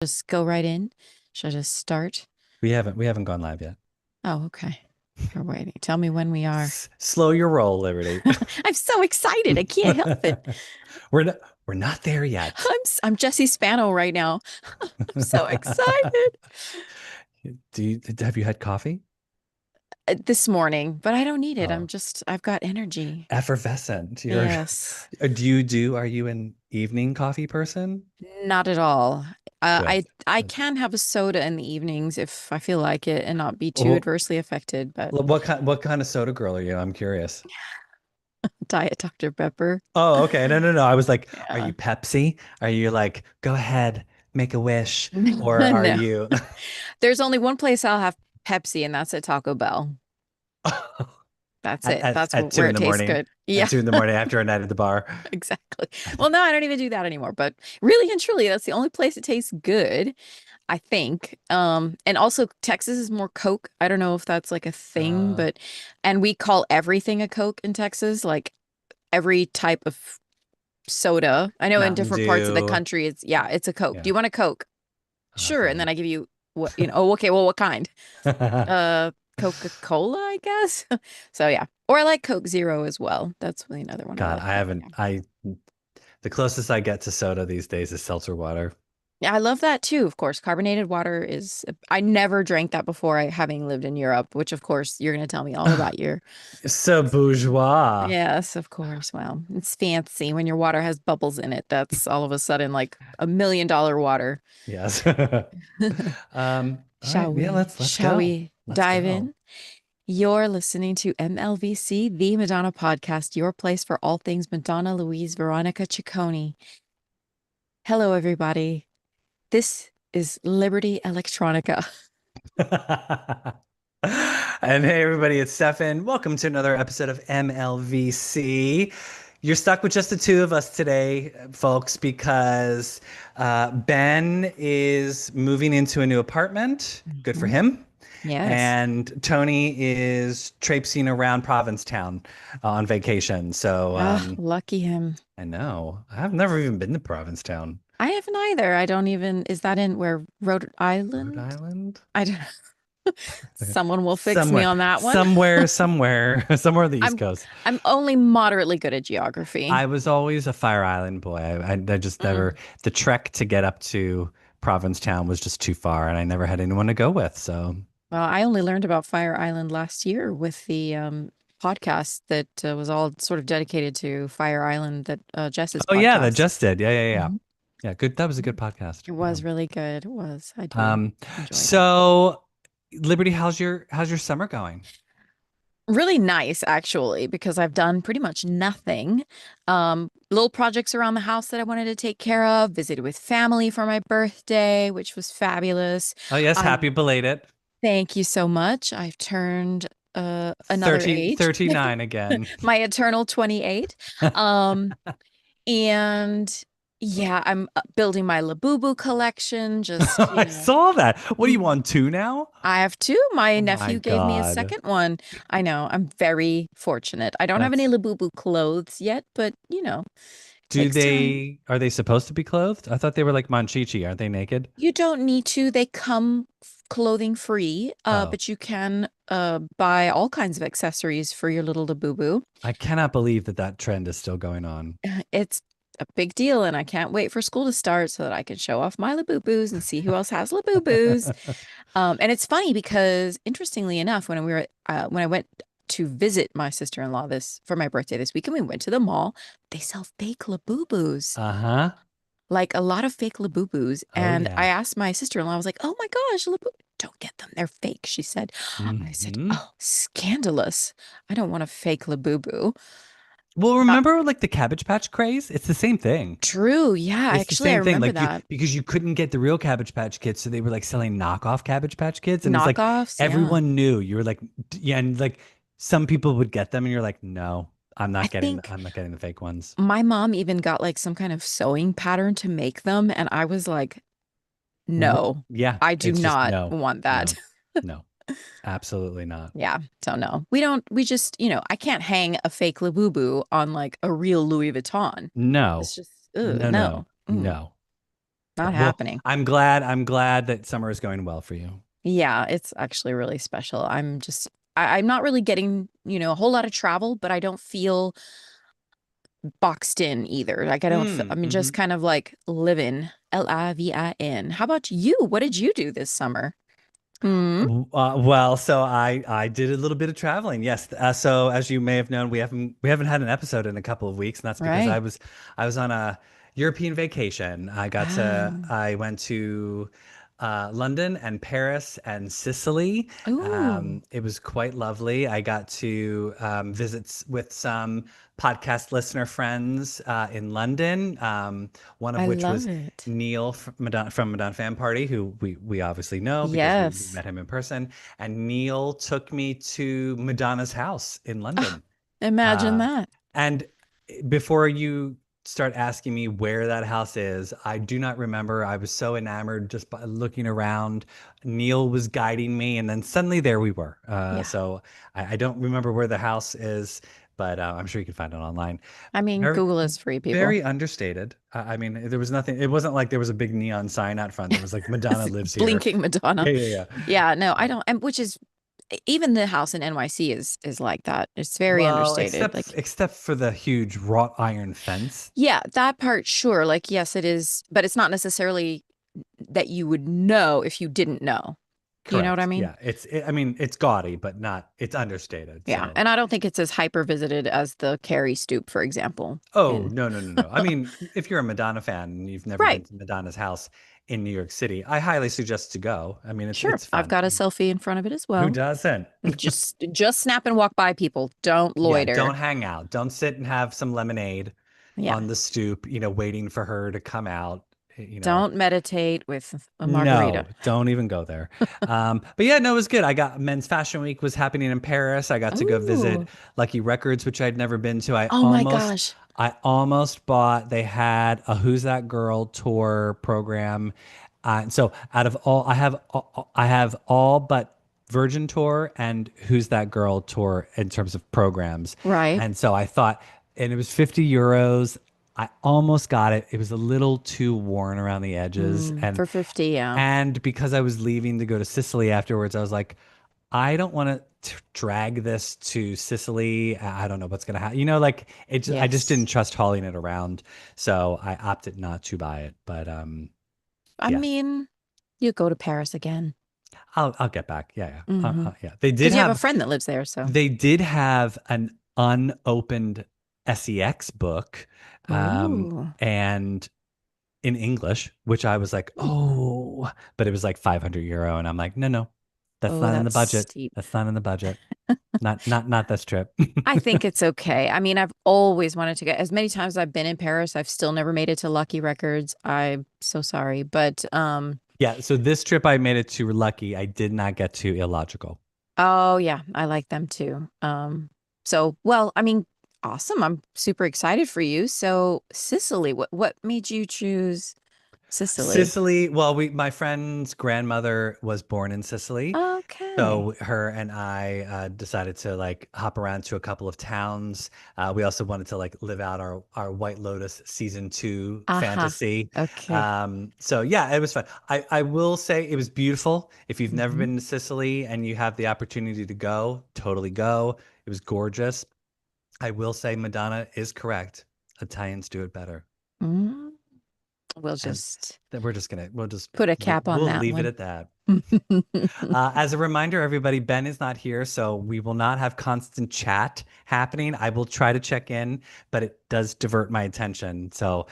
Just go right in. Should I just start? We haven't gone live yet. Oh, okay. We're waiting. Tell me when we are. Slow your roll, Liberty. I'm so excited. I can't help it. We're not we're not there yet. I'm Jesse Spano right now. I'm so excited. Have you had coffee? This morning, but I don't need it. Oh, I've got energy. effervescent. Yes. Are you an evening coffee person? Not at all. Good. I can have a soda in the evenings if I feel like it and not be too Well, adversely affected, but what kind of soda girl are you? I'm curious. Diet Dr. Pepper. Oh, okay. No, no, no. I was like, are Yeah. you Pepsi? Are you like, go ahead, make a wish? Or are No. you There's only one place I'll have Pepsi, and that's at Taco Bell. That's at, it. at That's at two where in it the tastes morning? good. Yeah, At 2 in the morning after a night at the bar. exactly. Well, no, I don't even do that anymore, but really and truly, that's the only place it tastes good, I think. And also Texas is more Coke. I don't know if that's like a thing, Uh, but and we call everything a Coke in Texas, like every type of soda. I know in Mountain different parts of the Dew. country it's a Coke. Do Yeah. you want a Coke? Sure. And then Fine. I give you oh, okay, well, what kind? Uh, Coca-Cola, I guess. So yeah. Or I like Coke Zero as well. That's really another one I God, love. I But haven't. yeah. The closest I get to soda these days is seltzer water. Yeah, I love that too, of course. Carbonated water is I never drank that before having lived in Europe, which of course you're going to tell me all about your. So bourgeois. Yes, of course. Well, it's fancy when your water has bubbles in it. That's all of a sudden like $1 million water. Yes. All right. Shall Yeah, we? let's Shall go. we Let's dive go. in? You're listening to MLVC, the Madonna podcast, your place for all things Madonna Louise Veronica Ciccone. Hello, everybody. This is Liberty Electronica. And hey, everybody, it's Stefan. Welcome to another episode of MLVC. You're stuck with just the two of us today, folks, because Ben is moving into a new apartment. Good for Mhm. him. Yes. And Tony is traipsing around Provincetown on vacation. So Ah, lucky him. I know I've never even been to Provincetown, I haven't either. I don't even, is that in where Rhode Rhode Island? Island. I don't know. Someone will fix me Somewhere, on that one. somewhere on the East I'm Coast. I'm only moderately good at geography. I was always a Fire Island boy. I just never, Mm. the trek to get up to Provincetown was just too far, and I never had anyone to go with. So, Well, I only learned about Fire Island last year with the podcast that was all sort of dedicated to Fire Island, that Jess's oh yeah, that podcast. just did. Yeah, yeah, yeah. Mhm. Yeah, good. That was a good podcast. It Yeah. was really good. It was. I do Um, enjoy that. so Liberty, how's your summer going? Really nice, actually, because I've done pretty much nothing. Little projects around the house that I wanted to take care of, visited with family for my birthday, which was fabulous. Oh yes, I happy belated. thank you so much. I've turned another 30, age, 39 again. my eternal 28. Um, and yeah, I'm building my Labubu collection, just, I saw that. What do you Mhm. want, two now? I have two. My Oh my nephew gave me a God. second one. I know. I'm very fortunate. I don't have any That's Labubu clothes yet, but Do takes time. they are they supposed to be clothed? I thought they were like Monchichi. Aren't they naked? You don't need to. They come clothing free, Oh, but you can buy all kinds of accessories for your little Labubu. I cannot believe that that trend is still going on. It's a big deal, and I can't wait for school to start so that I can show off my Labubus and see who else has Labubus. And it's funny because, interestingly enough, when I went to visit my sister-in-law this for my birthday this weekend, we went to the mall. They sell fake Labubus, Uh-huh. like a lot of fake Labubus. Oh And I yeah. asked my sister-in-law, I was like, "Oh my gosh, Labubu, don't get them. They're fake." She said. I said, Hmm. "Oh, scandalous. I don't want a fake Labubu." Well, Not remember like the Cabbage Patch craze? It's the same thing. true. Yeah, It's the actually, I same thing. remember Like you that. because you couldn't get the real Cabbage Patch Kids, so they were like selling knockoff Cabbage Patch Kids. And it's like Knockoffs. Yeah. everyone knew. You were like, yeah, and like some people would get them and you're like, no, I think I'm not getting the fake ones. my mom even got like some kind of sewing pattern to make them. And I was like, no, Yeah, I do it's just not no, want that. no, no, absolutely not. Yeah. So no, we just, I can't hang a fake Labubu on like a real Louis Vuitton. No, It's just, no, no, no. no. Not Well, happening. I'm glad that summer is going well for you. Yeah, it's actually really special. I'm not really getting, a whole lot of travel, but I don't feel boxed in either. Like I don't feel, Mm, I mean, just mhm. kind of like living, Livin. How about you? What did you do this summer? Hmm. Well, so I did a little bit of traveling. Yes. So as you may have known, we haven't had an episode in a couple of weeks, and that's because I Right. was I was on a European vacation. Ah. I went to London and Paris and Sicily. Ooh, It was quite lovely. I got to visit with some podcast listener friends in London. One of I which love was it. Neil from Madonna Fan Party, who we obviously know because we Yes. met him in person. And Neil took me to Madonna's house in Ah, London. imagine Uh, that. and before you start asking me where that house is, I do not remember. I was so enamored just by looking around. Neil was guiding me, and then suddenly there we were. Yeah. So I don't remember where the house is, but I'm sure you can find it online. I mean, Very, Google is free, people. very understated. I mean, there was nothing. It wasn't like there was a big neon sign out front that was like Madonna lives here. Blinking Madonna. Yeah, yeah, yeah. Yeah, no, I don't, and which is even the house in NYC is like that. It's very Well, understated. except Like, except for the huge wrought iron fence. yeah, that part, sure. Like, yes, it is, but it's not necessarily that you would know if you didn't know. You know what I Correct. mean? Yeah, I mean, it's gaudy, but not. It's understated. Yeah. So, And I don't think it's as hyper visited as the Carrie Stoop, for example. oh In no, no, no, no. I mean, if you're a Madonna fan and you've never been right. to Madonna's house in New York City, I highly suggest to go. I mean, Sure. it's I've fun. got a selfie in front of it as Who well. doesn't? Just snap and walk by people. Don't Yeah, loiter. don't hang out. Don't sit and have some lemonade Yeah. on the stoop, waiting for her to come out, Don't meditate with a margarita. No, don't even go there. But yeah, no, it was good. I got Men's Fashion Week was happening in Paris. I got to go visit Oh, Lucky Records, which I'd never been to. oh my gosh. I almost bought. They had a Who's That Girl tour program. So out of all, I have all but Virgin Tour and Who's That Girl tour in terms of programs. Right. And so I thought, and it was 50 euros. I almost got it. It was a little too worn around the edges. For 50, yeah. And because I was leaving to go to Sicily afterwards, I was like, I don't want to drag this to Sicily. I don't know what's gonna happen. Like I just didn't Yes. trust hauling it around, so I opted not to buy it. But I yeah, mean, you go to Paris again. I'll get back. Yeah, yeah, Mm-hmm. yeah. Because you have a friend that lives there, so. They did have an unopened SEX book, Ooh. and in English, which I was like, oh, but it was like 500 euro. And I'm like, no, no, that's Oh, not in the that's budget. steep. That's not in the budget. Not this trip. I think it's okay. I mean, I've always wanted to get as many times as I've been in Paris, I've still never made it to Lucky Records. I'm so sorry, but Yeah. So this trip I made it to Lucky. I did not get to Illogical. oh yeah, I like them too. So well, I mean, awesome. I'm super excited for you. So Sicily, what made you choose Sicily? Sicily. Well, my friend's grandmother was born in Sicily. Okay. So her and I decided to like hop around to a couple of towns. We also wanted to like live out our White Lotus season 2 Aha. fantasy. Okay. So yeah, it was fun. I will say it was beautiful. If you've never Hmm. been to Sicily and you have the opportunity to go, totally go. It was gorgeous. I will say Madonna is correct. Italians do it better. Mm, we'll And just then put a cap on we'll that leave it one. at that. As a reminder, everybody, Ben is not here, so we will not have constant chat happening. I will try to check in, but it does divert my attention. So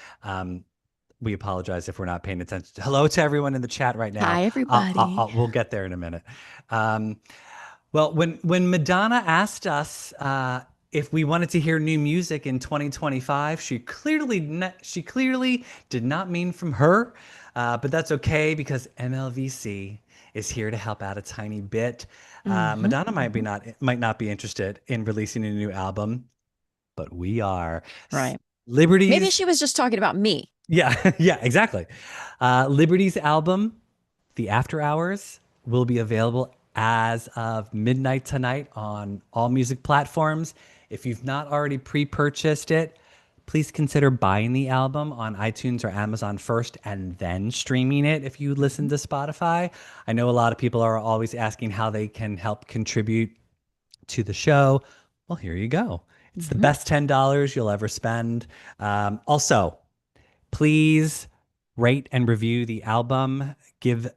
we apologize if we're not paying attention. Hello to everyone in the chat right now. Hi, everybody. We'll get there in a minute. Um, well, when Madonna asked us if we wanted to hear new music in 2025, she clearly did not mean from her, but that's okay because MLVC is here to help out a tiny bit. Hmm. Madonna might not be interested in releasing a new album, but we are. Right. Maybe Liberty's she was just talking about me. Yeah, yeah, exactly. Liberty's album, The After Hours, will be available as of midnight tonight on all music platforms. If you've not already pre-purchased it, please consider buying the album on iTunes or Amazon first and then streaming it if you listen Mhm. to Spotify. I know a lot of people are always asking how they can help contribute to the show. Well, here you go. It's the Mhm. best $10 you'll ever spend. Also, please rate and review the album. Give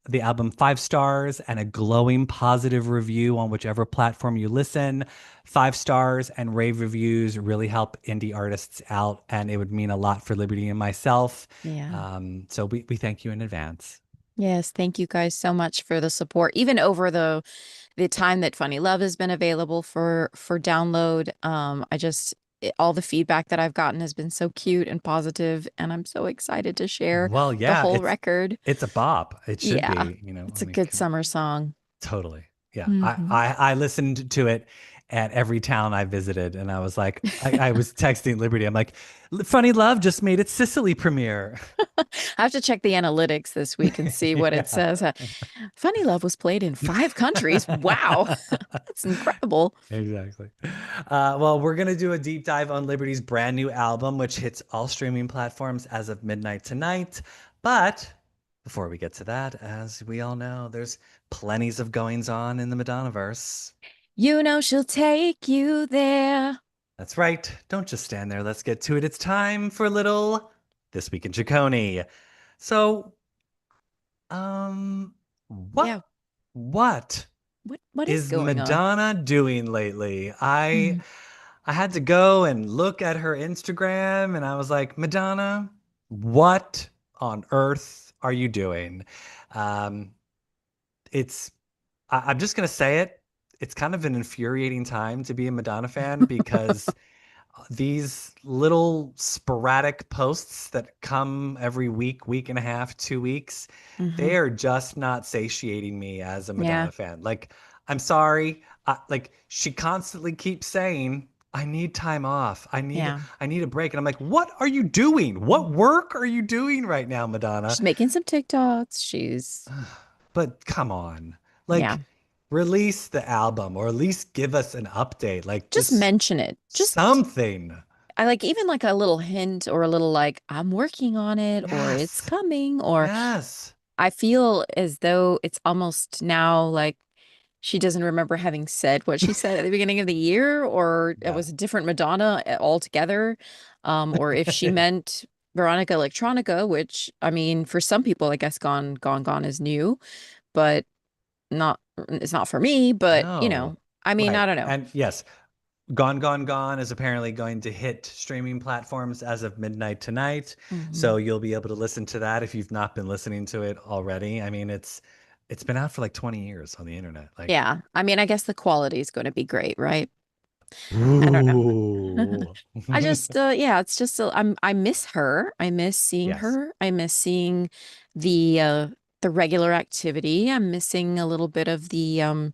the album 5 stars and a glowing positive review on whichever platform you listen. 5 stars and rave reviews really help indie artists out, and it would mean a lot for Liberty and myself. Yeah. So we thank you in advance. Yes, thank you guys so much for the support, even over the time that Funny Love has been available for download. All the feedback that I've gotten has been so cute and positive, and I'm so excited to share Well, the yeah, whole record. it's a bop. It should Yeah, be, it's I a mean, good summer song. totally. Yeah. Hmm. I listened to it at every town I visited, and I was like, I was texting Liberty. I'm like, Funny Love just made its Sicily premiere. I have to check the analytics this week and see what it Yeah. says. Funny Love was played in 5 countries. Wow, that's incredible. Exactly. Well, we're going to do a deep dive on Liberty's brand new album, which hits all streaming platforms as of midnight tonight. But before we get to that, as we all know, there's plenties of goings on in the Madonnaverse. You know she'll take you there. That's right. Don't just stand there. Let's get to it. It's time for a little This Week in Ciccone. So, um, Yeah, what what what is is going on? Madonna doing lately? Mhm. I had to go and look at her Instagram and I was like, Madonna, what on earth are you doing? Um, it's I'm just gonna say it. It's kind of an infuriating time to be a Madonna fan because these little sporadic posts that come every week, week and a half, 2 weeks, Hmm. they are just not satiating me as a Yeah. Madonna fan. Like, I'm sorry. Like, she constantly keeps saying, I need time off. Yeah. I need a break. And I'm like, what are you doing? What work are you doing right now, Madonna? She's making some TikToks. She's, But come on. yeah, Like, release the album or at least give us an update. Like, just just mention it. Just, something. I like even like a little hint or a little like, I'm working on it or it's Yes. coming. Or Yes. I feel as though it's almost now like she doesn't remember having said what she said at the beginning of the year, or it Yeah. was a different Madonna altogether. Or if she meant Veronica Electronica, which I mean, for some people, I guess Gone, Gone, Gone is new, but not it's not for me, but No. I mean, Right. I don't know. And yes, Gone, Gone, Gone is apparently going to hit streaming platforms as of midnight tonight. Hmm. So you'll be able to listen to that if you've not been listening to it already. I mean, it's been out for like 20 years on the internet. Like, Yeah. I mean, I guess the quality is going to be great, right? I don't know. ooh. I just yeah, it's just I miss her. I miss seeing Yes. her. I miss seeing the uh the regular activity. I'm missing a little bit of the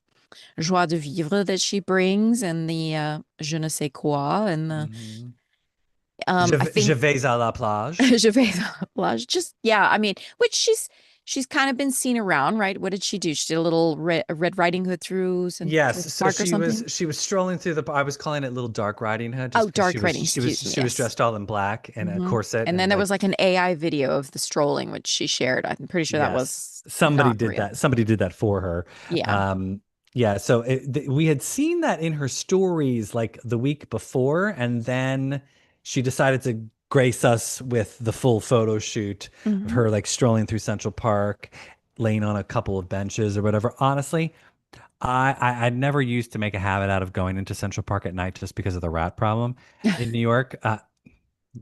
joie de vivre that she brings and the je ne sais quoi and the Mhm. I Je think vais à la plage. je vais à la plage. Just yeah, I mean, which she's kind of been seen around, right? What did she do? She did a little Red Riding Hood through Central Yes, so Park or something. she was strolling through the I was calling it Little Dark Riding Hood just Oh, because dark writing, excuse me. she was Yes. dressed all in black and a Hmm. corset And then and there like was like an AI video of the strolling, which she shared. I'm pretty sure that yes, was somebody not did real. that. Somebody did that for her. Yeah. Um yeah, so we had seen that in her stories like the week before and then she decided to grace us with the full photo shoot of Hmm. her like strolling through Central Park, laying on a couple of benches or whatever. Honestly, I never used to make a habit out of going into Central Park at night just because of the rat problem in New York.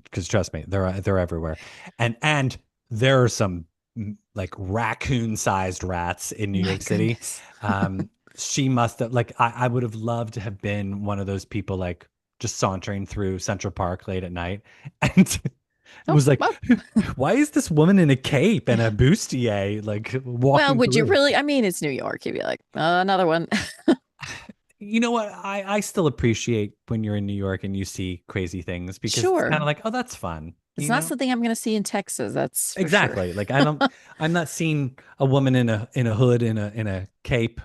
Because trust me, they're everywhere, and there are some like raccoon-sized rats in New My York City. goodness. She must have like I would have loved to have been one of those people like just sauntering through Central Park late at night and Oh, was like, well, why is this woman in a cape and a bustier like well, walking would you through? really? I mean, it's New York. You'd be like, another one. You know what? I still appreciate when you're in New York and you see crazy things because it's kind Sure. of like, oh, that's fun, It's you not know? something I'm going to see in Texas, that's for sure. Exactly. Like I'm not seeing a woman in a hood in a cape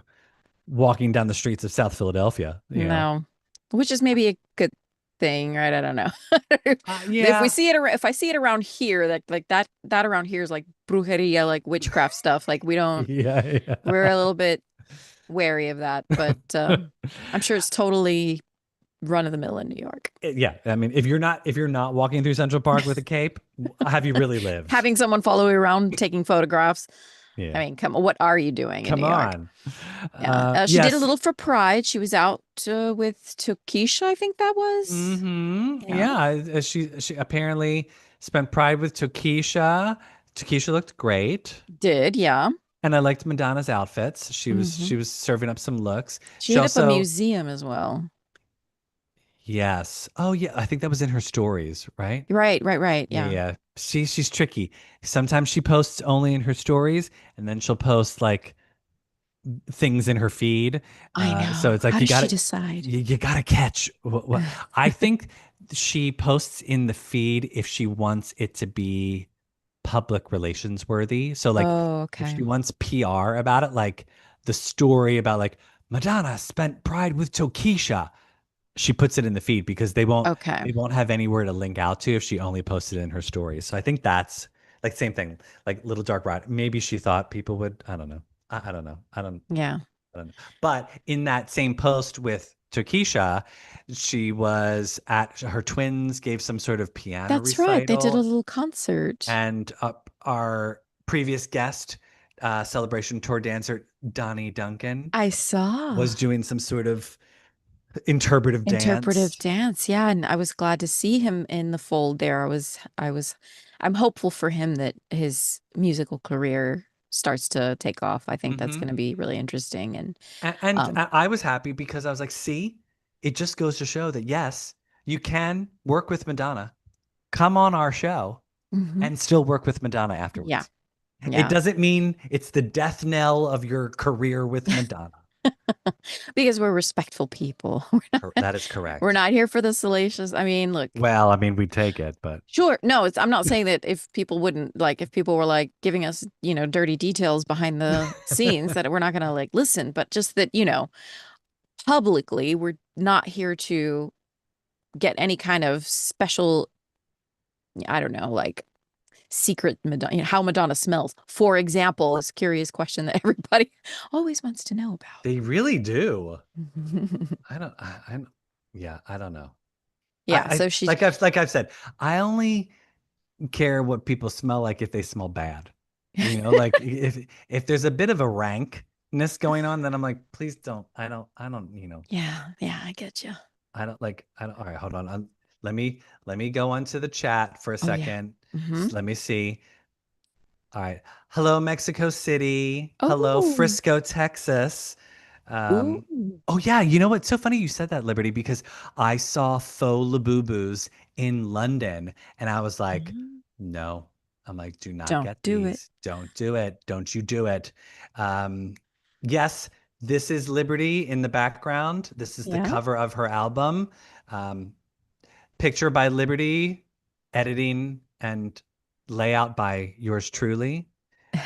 walking down the streets of South Philadelphia, you know. No. Which is maybe a good. thing, right? I don't know. If we Yeah. see it, if I see it around here, that like that around here is like brujeria, like witchcraft stuff. Like we don't, Yeah, we're yeah. a little bit wary of that, but I'm sure it's totally run of the mill in New York. Yeah, I mean, if you're not walking through Central Park with a cape, have you really lived? Having someone follow you around taking photographs. I Yeah. mean, come on, what are you doing in New Come York? on. Yeah. She did a Yes. little for Pride. She was out with Tokisha, I think that was. Yeah. Yeah. She apparently spent Pride with Tokisha. Tokisha looked great. Did, yeah. And I liked Madonna's outfits. She was Hmm. she was serving up some looks. She She hit up a also, museum as well. yes. Oh yeah, I think that was in her stories, right? Right, right, right. Yeah, Yeah. yeah. She's tricky. Sometimes she posts only in her stories, and then she'll post like things in her feed. I So know. it's How like you does she gotta decide? you gotta catch what I think she posts in the feed if she wants it to be public relations worthy. So like Oh, if okay. she wants PR about it, like the story about like Madonna spent Pride with Tokisha, she puts it in the feed because Okay. they won't have anywhere to link out to if she only posted it in her stories. So I think that's like same thing, like Little Dark Ride. Maybe she thought people would, I don't know. I don't know. Yeah. I don't know. But in that same post with Tokisha, she was at her twins gave some sort of piano That's right. They did a recital, little concert. and our previous guest, celebration tour dancer Donnie Duncan, I was saw doing some sort of interpretive interpretive dance. dance. Yeah, and I was glad to see him in the fold there. I'm hopeful for him that his musical career starts to take off. I think that's going Hmm. to be really interesting. And And um, I was happy because I was like, see, it just goes to show that yes, you can work with Madonna, come on our show, mhm. and still work with Madonna Yeah, afterwards. It yeah. doesn't mean it's the death knell of your career with Madonna. Because we're respectful people. That is We're correct. not here for the salacious. I mean, look, Well, I mean, we take it, but sure. No, I'm not saying that if people wouldn't like, if people were like giving us, dirty details behind the scenes, that we're not going to like listen, but just that, publicly, we're not here to get any kind of special, I don't know, like secret Madonna, how Madonna smells, for example, is a curious question that everybody always wants to know they really do. about. I don't, yeah, I don't know. Yeah, so she, Like I've said, I only care what people smell like if they smell bad. Like if there's a bit of a rankness going on, then I'm like, please don't. I don't. yeah, yeah, I get you. I don't. All right, hold on. Let me go onto the chat for a Oh yeah. second. Hmm. Let me see. All right. Hello, Mexico City. Hello, Oh, Frisco, Texas. ooh. Um, oh yeah, you know what? So funny you said that, Liberty, because I saw faux Labubus in London and I was like, Mhm. no. I'm like, do not Don't get do it. these. Don't do it. Don't you do it. Um, yes, this is Liberty in the background. This is the Yeah. cover of her album. Um, Picture by Liberty, editing and layout by yours truly.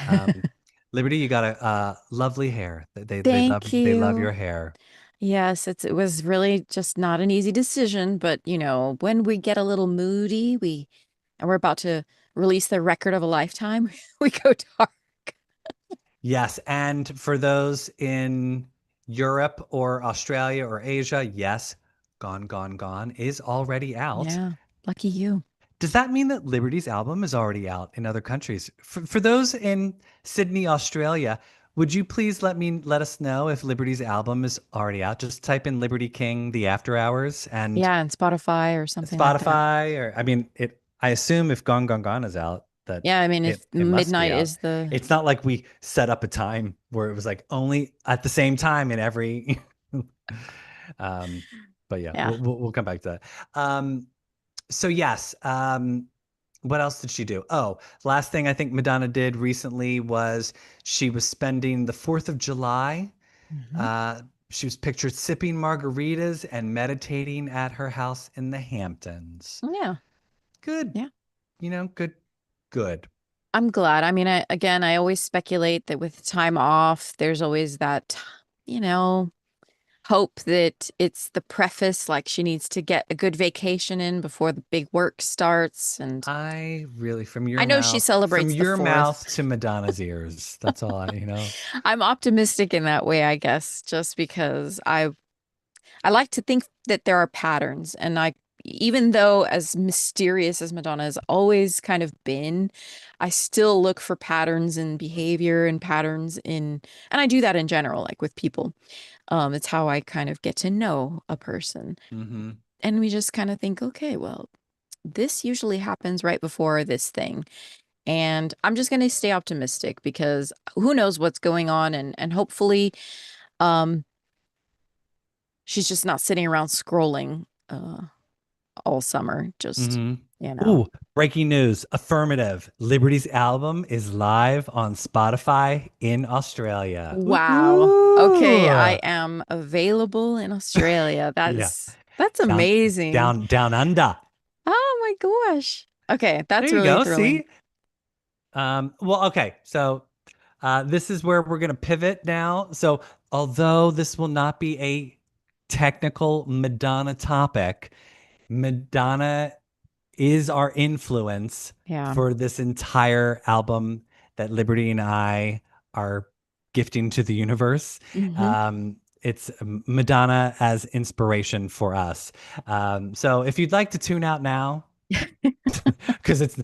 Um, Liberty, you got a lovely hair. Thank They love your you. hair. Yes, it was really just not an easy decision, but when we get a little moody, and we're about to release the record of a lifetime, we go dark. Yes, and for those in Europe or Australia or Asia, yes, Gone Gone Gone is already out. Yeah, lucky you. Does that mean that Liberty's album is already out in other countries? For those in Sydney, Australia, would you please let us know if Liberty's album is already out? Just type in Liberty King The After Hours and Yeah, and Spotify or something like that. Spotify, or I mean it I assume if Gone Gone Gone is out that Yeah, I mean, if it must be midnight out. is the, It's not like we set up a time where it was like only at the same time in every um but yeah, yeah. we'll come back to that. So yes, what else did she do? Oh, last thing I think Madonna did recently was she was spending the 4th of July. Hmm. Uh, she was pictured sipping margaritas and meditating at her house in the Hamptons. Yeah, Good, yeah. good, good. I'm glad. I mean, I always speculate that with time off, there's always that, you know, hope that it's the preface, like she needs to get a good vacation in before the big work starts. And I really, I know she from celebrates the your 4th. mouth to Madonna's ears. That's all I. I'm optimistic in that way, I guess, just because I like to think that there are patterns, and I even though as mysterious as Madonna has always kind of been, I still look for patterns in behavior and patterns in, and I do that in general, like with people. It's how I kind of get to know a person. Hmm. And we just kind of think, okay, well, this usually happens right before this thing. And I'm just going to stay optimistic because who knows what's going on, and hopefully um she's just not sitting around scrolling all summer just, Hmm. you know. Ooh, breaking news. Affirmative. Liberty's album is live on Spotify in Australia. Wow. Okay, I Woohoo! am available in Australia. Yeah. That's Down, amazing. down under. Oh my gosh. Okay, There that's you really go. thrilling. See? Well, okay. So this is where we're going to pivot now. So, although this will not be a technical Madonna topic, Madonna is our influence Yeah. for this entire album that Liberty and I are gifting to the universe. Hmm. It's Madonna as inspiration for us. So, if you'd like to tune out now, because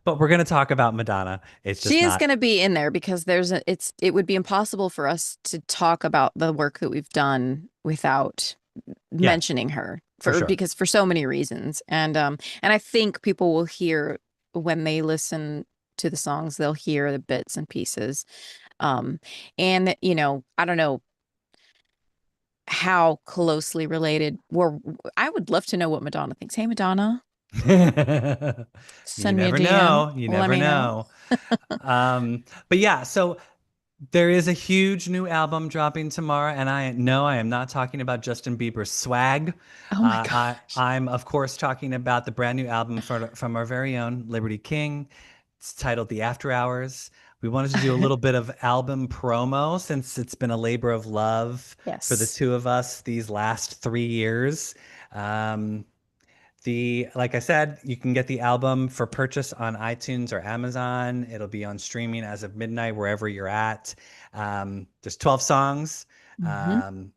but we're going to talk about Madonna. It's She just is not, going to be in there because it would be impossible for us to talk about the work that we've done without yeah, mentioning her for for sure. because for so many reasons. And I think people will hear when they listen to the songs, they'll hear the bits and pieces. Um and I don't know how closely related, or I would love to know what Madonna thinks. Hey Madonna, You send me a never DM. know. You Let never me know. know. But yeah, so there is a huge new album dropping tomorrow, and I know I am not talking about Justin Bieber's Swag. Oh my gosh. I'm of course talking about the brand new album from our very own Liberty King. It's titled The After Hours. We wanted to do a little bit of album promo since it's been a labor of love for the Yes. two of us these last 3 years. Um, like I said, you can get the album for purchase on iTunes or Amazon. It'll be on streaming as of midnight wherever you're at. There's 12 songs. Hmm. Um,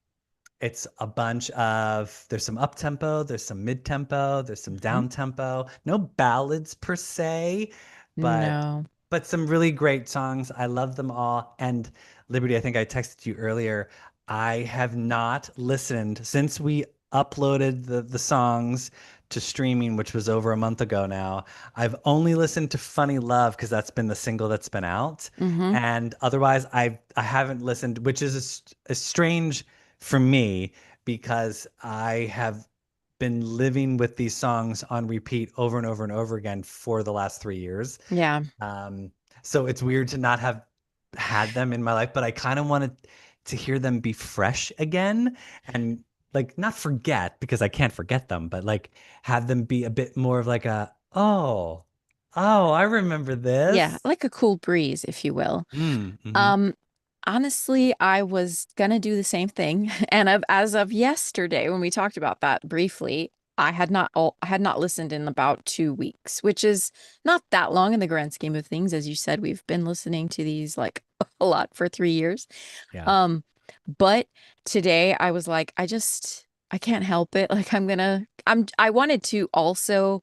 it's a bunch of there's some up tempo, there's some mid tempo, there's some Hmm. down tempo. No ballads per se, but No. some really great songs. I love them all. And Liberty, I think I texted you earlier. I have not listened since we uploaded the songs to streaming, which was over a month ago now. I've only listened to Funny Love because that's been the single that's been out. Hmm. And otherwise I haven't listened, which is a strange for me because I have been living with these songs on repeat over and over and over again for the last 3 years. Yeah. Um, so it's weird to not have had them in my life, but I kind of wanted to hear them be fresh again and like not forget because I can't forget them, but like have them be a bit more of like oh, I remember Yeah, this. like a cool breeze, if you will. Mm-hmm. Um, Honestly, I was gonna do the same thing. And as of yesterday, when we talked about that briefly, I had not listened in about 2 weeks, which is not that long in the grand scheme of things. As you said, we've been listening to these like a lot for 3 years. Yeah. Um, but today I was like, I can't help it. Like I wanted to also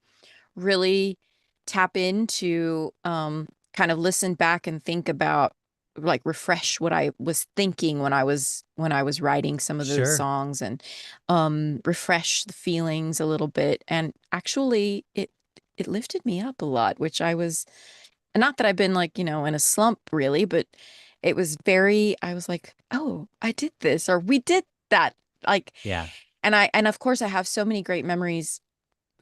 really tap into kind of listen back and think about, like, refresh what I was thinking when I was writing some of those Sure. songs, and refresh the feelings a little bit. And actually it lifted me up a lot, which I was, not that I've been like, in a slump really, but it was very, I was like, oh, I did this, or we did that. Like, Yeah. and of course I have so many great memories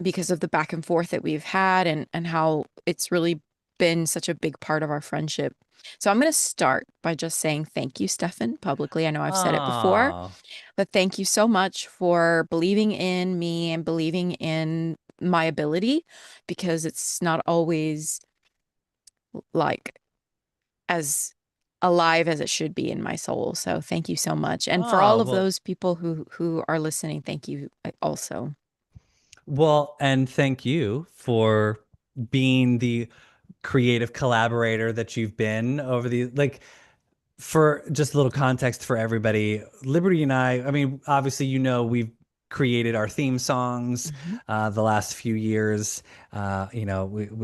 because of the back and forth that we've had, and how it's really been such a big part of our friendship. So I'm going to start by just saying thank you, Stefan, publicly. I know I've said it before, Oh, but thank you so much for believing in me and believing in my ability, because it's not always like as alive as it should be in my soul. So thank you so much. And for all Oh, of well, those people who are listening, thank you also. and thank you for being the creative collaborator that you've been over the like for just a little context for everybody, Liberty and I mean, obviously, we've created our theme songs Hmm. the last few years. I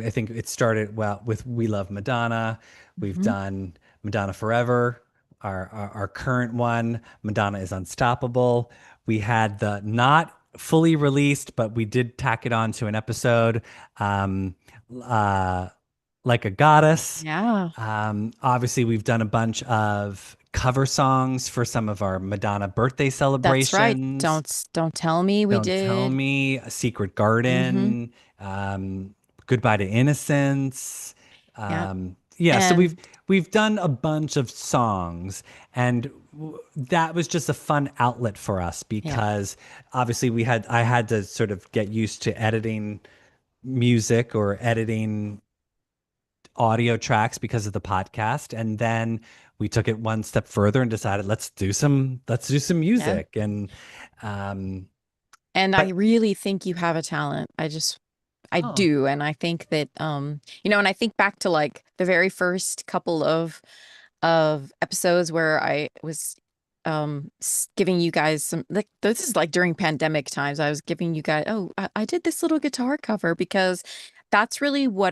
think it started well with We Love Madonna. We've Hmm. done Madonna Forever, our current one, Madonna is Unstoppable. We had the not fully released, but we did tack it on to an episode. Um, uh, like a Goddess. Yeah, Obviously, we've done a bunch of cover songs for some of our Madonna birthday that's right. celebrations. Don't tell me we Don't Tell did. Me, A Secret Hmm. Garden, Goodbye to Innocence. Yeah. Yeah, so And we've done a bunch of songs, and that was just a fun outlet for us yeah, because obviously I had to sort of get used to editing music or editing audio tracks because of the podcast, and then we took it one step further and decided let's do some yeah. music. And um And I but really think you have a talent. I oh. do. And I think that, and I think back to like the very first couple of episodes where I was giving you guys some, like, this is like during pandemic times. I was giving you guys, oh, I did this little guitar cover because that's really where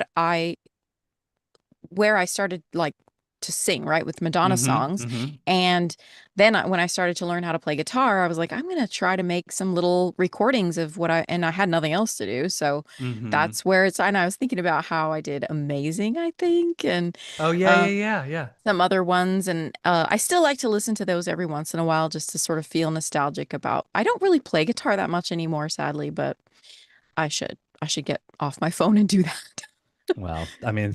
I started like to sing, right, with Madonna Mm-hmm. songs. Mm-hmm. And then when I started to learn how to play guitar, I was like, I'm going to try to make some little recordings of and I had nothing else to do. So Mm-hmm. that's where and I was thinking about how I did Amazing, I think, and Oh, yeah, yeah, um, yeah, yeah. some other ones. And I still like to listen to those every once in a while just to sort of feel nostalgic about. I don't really play guitar that much anymore, sadly, but I should. I should get off my phone and do that. Well, I mean,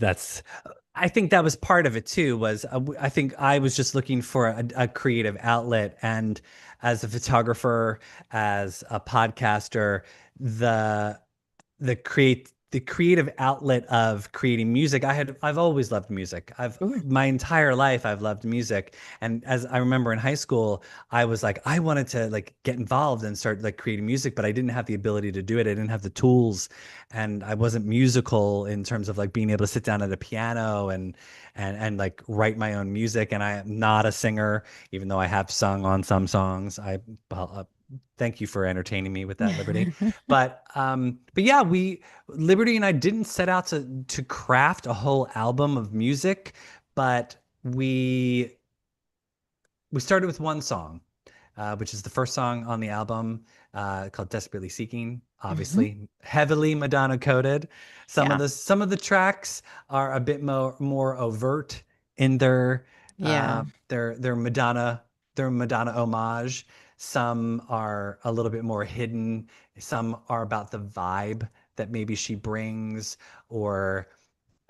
I think that was part of it too, was I think I was just looking for a creative outlet. And as a photographer, as a podcaster, the the creative outlet of creating music. I've always loved music. I've Sure. My entire life I've loved music. And as I remember in high school, I was like I wanted to like get involved and start like creating music, but I didn't have the ability to do it. I didn't have the tools, and I wasn't musical in terms of like being able to sit down at a piano and like write my own music. And I am not a singer, even though I have sung on some songs. Well, thank you for entertaining me with that, Liberty. But yeah, we Liberty and I didn't set out to craft a whole album of music, but we started with one song, which is the first song on the album, called "Desperately Seeking." Hmm. Obviously, heavily Madonna coded. Yeah. Some of the tracks are a bit more overt in Yeah. their Madonna homage. Some are a little bit more hidden. Some are about the vibe that maybe she brings, or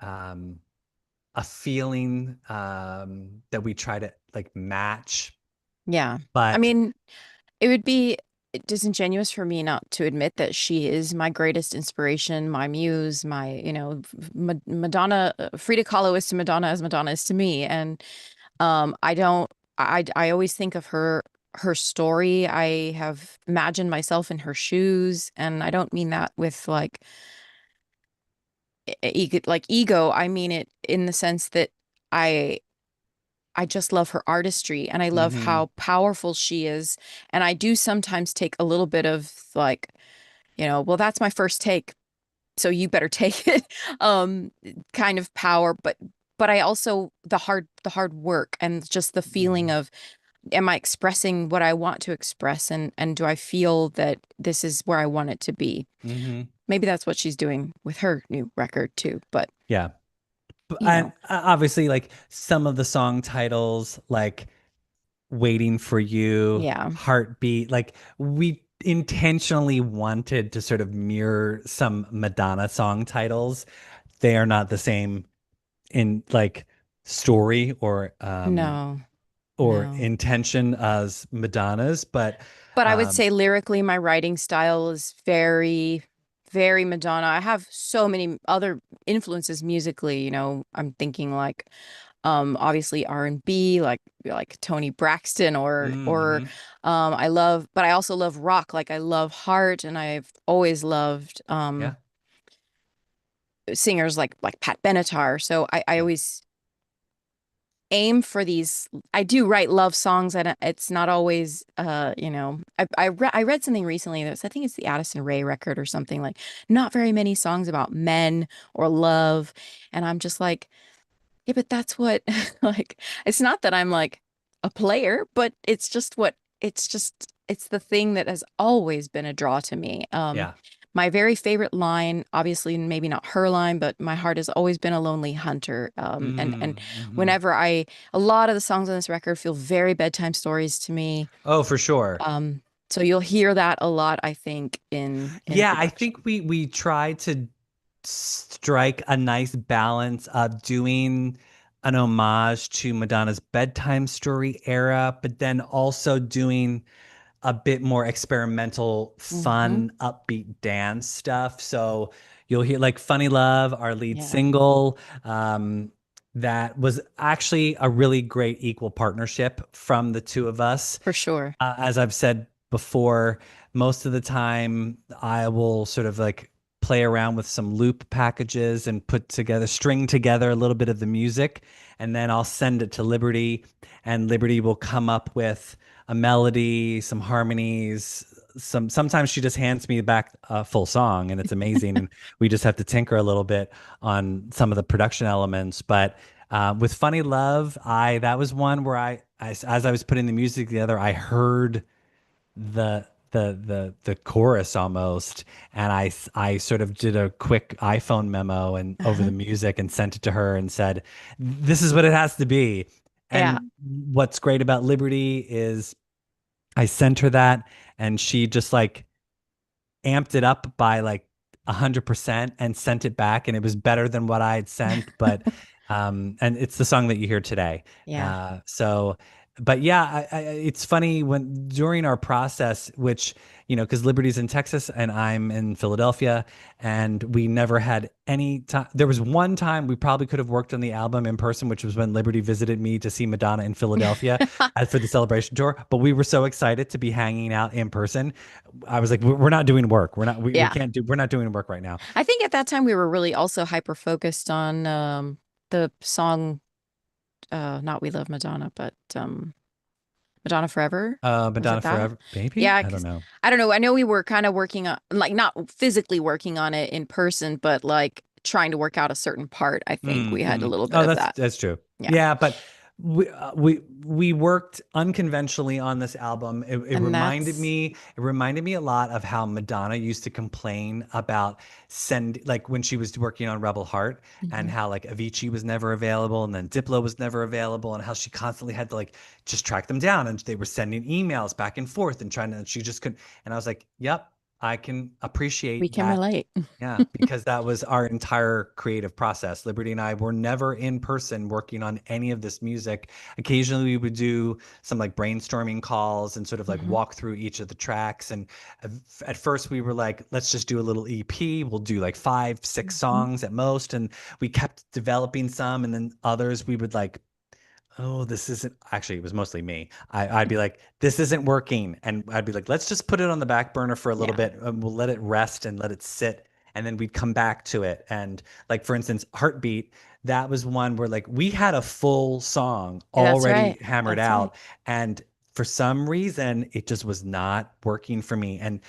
um, a feeling that we try to like match. Yeah. I But mean, it would be disingenuous for me not to admit that she is my greatest inspiration, my muse, my, Madonna, Frida Kahlo is to Madonna as Madonna is to me. And I don't, I always think of her story. I have imagined myself in her shoes, and I don't mean that with like ego. I mean it in the sense that I I just love her artistry and I love mhm, how powerful she is. And I do sometimes take a little bit of like, well, that's my first take, so you better take it, um, kind of power. But I also the hard work and just the feeling mhm, of, am I expressing what I want to express, and do I feel that this is where I want it to be? mhm. Maybe that's what she's doing with her new record too. But Yeah. you And know, obviously, like some of the song titles, like Waiting for You, yeah, Heartbeat, like we intentionally wanted to sort of mirror some Madonna song titles. They are not the same in like story no, or no. intention as Madonna's, but But I would um say lyrically, my writing style is very, very Madonna. I have so many other influences musically. I'm thinking like Obviously R&B, like Tony Braxton or Mm-hmm. I love, but I also love rock. Like I love Heart, and I've always loved Yeah. singers like Pat Benatar. So I Yeah. always aim for these. I do write love songs, and it's not always I read something recently that was, I think it's the Addison Rae record or something, like not very many songs about men or love. And I'm just like, yeah, but that's what like it's not that I'm like a player, but it's the thing that has always been a draw to me. Yeah. My very favorite line, obviously maybe not her line, but my heart has always been a lonely hunter. And Mm-hmm. whenever a lot of the songs on this record feel very bedtime stories to me. Oh, for sure. Um, so you'll hear that a lot, I think, in Yeah, I production. think we try to strike a nice balance of doing an homage to Madonna's bedtime story era, but then also doing a bit more experimental, Hmm. fun, upbeat dance stuff. So you'll hear like Funny Love, our lead Yeah, single. That was actually a really great equal partnership from the two of us. for sure. As I've said before, most of the time I will sort of like play around with some loop packages and string together a little bit of the music, and then I'll send it to Liberty, and Liberty will come up with a melody, some harmonies. Sometimes she just hands me back a full song, and it's amazing. And we just have to tinker a little bit on some of the production elements. But with Funny Love, I that was one where as I was putting the music together, I heard the chorus almost, and I sort of did a quick iPhone memo and over the Uh-huh. music and sent it to her and said, "This is what it has to be." Yeah. And what's great about Liberty is I sent her that, and she just like amped it up by like 100% and sent it back, and it was better than what I had sent. But and it's the song that you hear today. Yeah. So, but yeah, it's funny when during our process, which because Liberty's in Texas and I'm in Philadelphia, and we never had any time. There was one time we probably could have worked on the album in person, which was when Liberty visited me to see Madonna in Philadelphia for the celebration tour. But we were so excited to be hanging out in person. I was like, we're not doing work. We Yeah. can't do, we're not doing work right now. I think at that time we were really also hyper focused on the song not We Love Madonna, but Madonna Forever. Was Madonna it that? Forever, maybe? Yeah, I don't 'cause know. I don't know. I know we were kind of working on, like, not physically working on it in person, but like trying to work out a certain part. I think we had a Mm-hmm. little bit Oh, of that. that's true. Yeah. Yeah, but we worked unconventionally on this album. And that's It reminded me a lot of how Madonna used to complain about like when she was working on Rebel Heart, and Mhm. how like Avicii was never available, and then Diplo was never available, and how she constantly had to like just track them down, and they were sending emails back and forth and trying to, and she just couldn't. And I was like, yep, I can We appreciate can that. relate. Yeah, because that was our entire creative process. Liberty and I were never in person working on any of this music. Occasionally, we would do some like brainstorming calls and sort of like Hmm. walk through each of the tracks. And at first, we were like, let's just do a little EP. We'll do like 5, 6 Hmm. songs at most. And we kept developing some. And then others, we would like, oh, this isn't actually, it was mostly me. I'd be like, this isn't working. And I'd be like, let's just put it on the back burner for a little Yeah. bit, and we'll let it rest and let it sit. And then we'd come back to it. And like, for instance, Heartbeat, that was one where like we had a full song Yeah, that's already right. hammered That's right. out. And for some reason, it just was not working for me. And